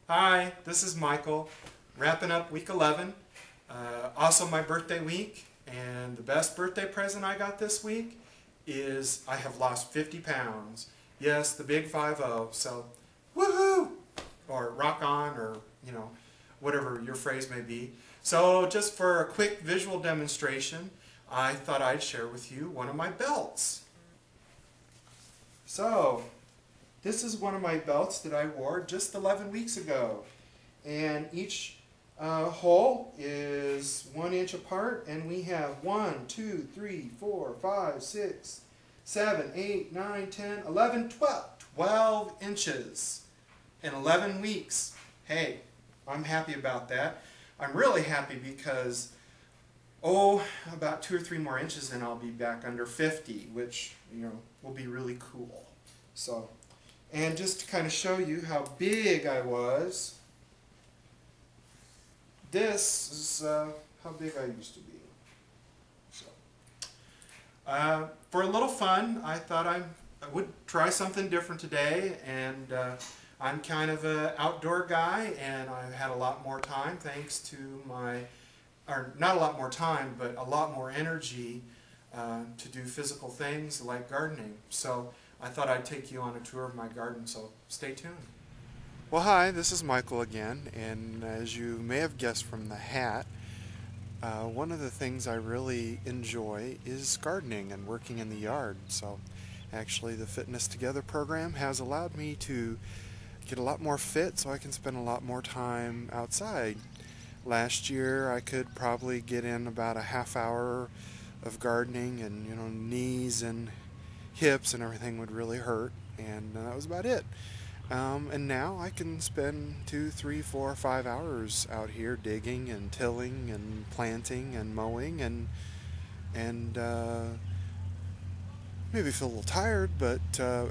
Hi, this is Michael, wrapping up week 11. Also my birthday week, and the best birthday present I got this week is I have lost 50 pounds. Yes, the big 5-0, so woohoo! Or rock on, or whatever your phrase may be. So just for a quick visual demonstration, I thought I'd share with you one of my belts. So, this is one of my belts that I wore just 11 weeks ago. And each hole is 1 inch apart, and we have 1, 2, 3, 4, 5, 6, 7, 8, 9, 10, 11, 12. 12 inches in 11 weeks. Hey, I'm happy about that. I'm really happy because, about 2 or 3 more inches and I'll be back under 50, which, will be really cool. So, and just to kind of show you how big I was, this is how big I used to be. So, for a little fun, I thought I would try something different today, and I'm kind of an outdoor guy, and I've had a lot more time thanks to or not a lot more time, but a lot more energy to do physical things like gardening. So I thought I'd take you on a tour of my garden, so stay tuned. Well, hi, this is Michael again, and as you may have guessed from the hat, one of the things I really enjoy is gardening and working in the yard. So actually the Fitness Together program has allowed me to get a lot more fit so I can spend a lot more time outside. Last year I could probably get in about a half hour of gardening, and knees and hips and everything would really hurt, and that was about it. And now I can spend 2, 3, 4, 5 hours out here digging and tilling and planting and mowing and maybe feel a little tired, but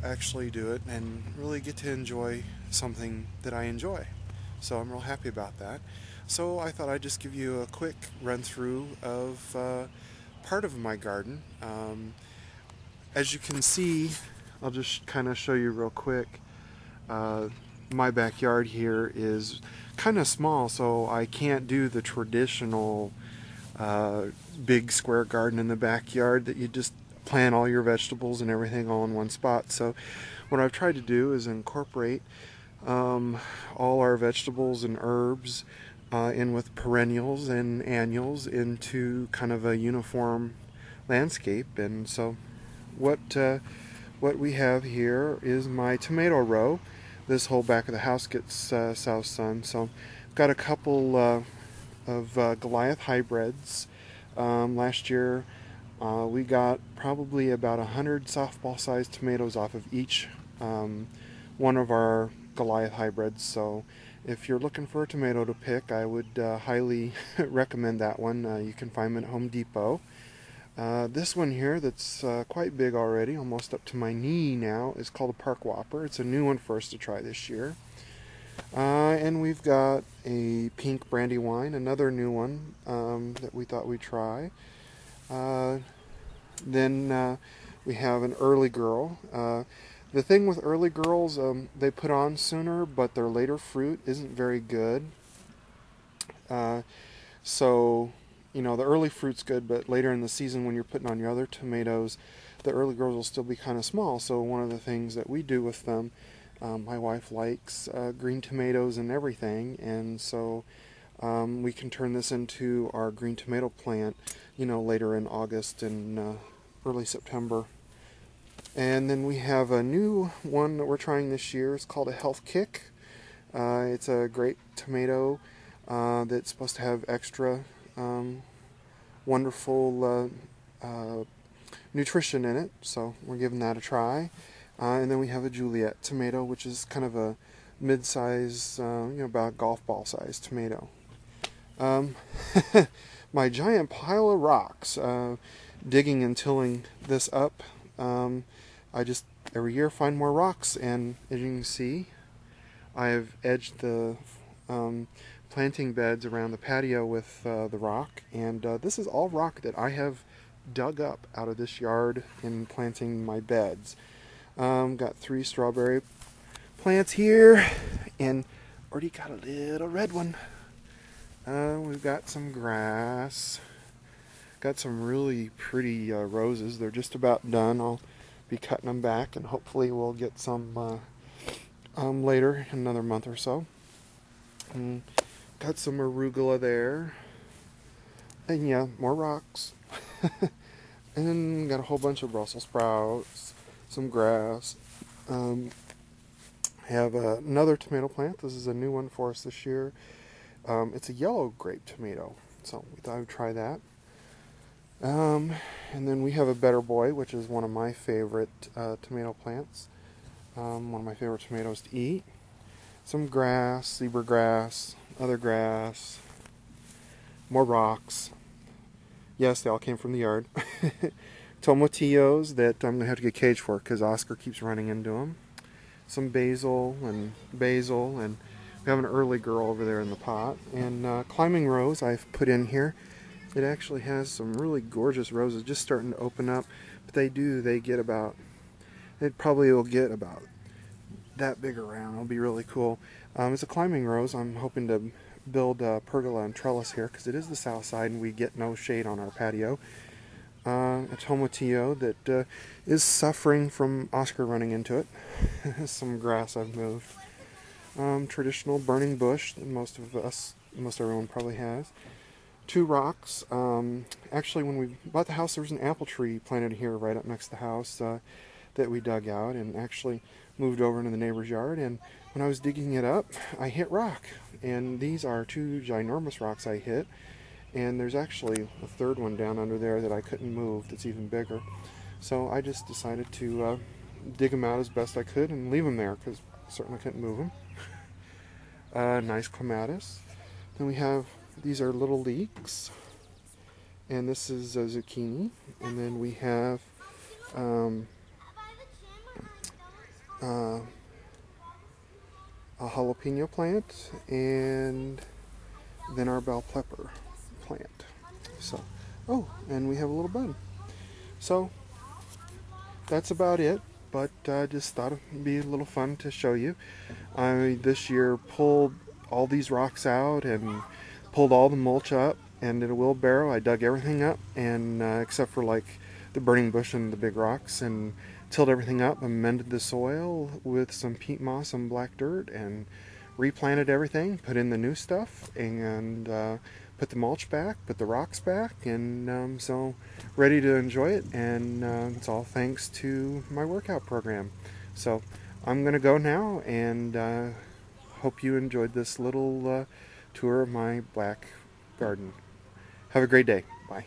actually do it and really get to enjoy something that I enjoy. So I'm real happy about that. So I thought I'd just give you a quick run through of part of my garden. As you can see, I'll just kind of show you real quick. My backyard here is kind of small, so I can't do the traditional big square garden in the backyard that you just plant all your vegetables and everything all in one spot. So what I've tried to do is incorporate all our vegetables and herbs in with perennials and annuals into kind of a uniform landscape. And so what we have here is my tomato row. This whole back of the house gets south sun. So I've got a couple of Goliath hybrids. Last year we got probably about 100 softball-sized tomatoes off of each one of our Goliath hybrids. So if you're looking for a tomato to pick, I would highly recommend that one. You can find them at Home Depot. This one here that's quite big already, almost up to my knee now, is called a Park Whopper. It's a new one for us to try this year. And we've got a pink Brandywine, another new one that we thought we'd try. Then we have an Early Girl. The thing with Early Girls, they put on sooner, but their later fruit isn't very good. So the early fruit's good, but later in the season when you're putting on your other tomatoes, the Early Girls will still be kind of small. So one of the things that we do with them, my wife likes green tomatoes and everything, and so we can turn this into our green tomato plant, later in August and early September. And then we have a new one that we're trying this year. It's called a Health Kick. It's a great tomato that's supposed to have extra wonderful nutrition in it, so we're giving that a try. And then we have a Juliet tomato, which is kind of a mid-size, about golf ball size tomato. My giant pile of rocks, digging and tilling this up, I just every year find more rocks, and as you can see, I have edged the planting beds around the patio with the rock, and this is all rock that I have dug up out of this yard in planting my beds. Got 3 strawberry plants here, and Already got a little red one. We've got some grass. Got some really pretty roses. They're just about done. I'll be cutting them back, and hopefully we'll get some later in another month or so. And got some arugula there. And yeah, more rocks. And got a whole bunch of Brussels sprouts, some grass. Have another tomato plant. This is a new one for us this year. It's a yellow grape tomato, so we thought I would try that. And then we have a Better Boy, which is one of my favorite tomato plants. One of my favorite tomatoes to eat. Some grass, zebra grass, other grass, more rocks. Yes, they all came from the yard. Tomatillos that I'm going to have to get a cage for because Oscar keeps running into them. Some basil, and we have an early girl over there in the pot. And climbing rose I've put in here. It actually has some really gorgeous roses just starting to open up. But they get about, it probably will get about that big around. It'll be really cool. It's a climbing rose. I'm hoping to build a pergola and trellis here because it is the south side and we get no shade on our patio. A tomatillo that is suffering from Oscar running into it. Some grass I've moved. Traditional burning bush that most everyone probably has. 2 rocks. Actually, when we bought the house, there was an apple tree planted here right up next to the house that we dug out and actually moved over into the neighbor's yard. And when I was digging it up, I hit rock. And these are 2 ginormous rocks I hit. And there's actually a third one down under there that I couldn't move that's even bigger. So I just decided to dig them out as best I could and leave them there because I certainly couldn't move them. Nice clematis. Then we have, these are little leeks. And this is a zucchini. And then we have a jalapeno plant and then our bell pepper plant. So, oh, and we have a little bud. So that's about it, but I just thought it'd be a little fun to show you. I this year pulled all these rocks out and pulled all the mulch up and did a wheelbarrow. I dug everything up and except for like the burning bush and the big rocks, and tilled everything up, amended the soil with some peat moss and black dirt and replanted everything, put in the new stuff, and put the mulch back, put the rocks back, and so ready to enjoy it. And it's all thanks to my workout program. So I'm gonna go now, and hope you enjoyed this little tour of my black garden. Have a great day. Bye.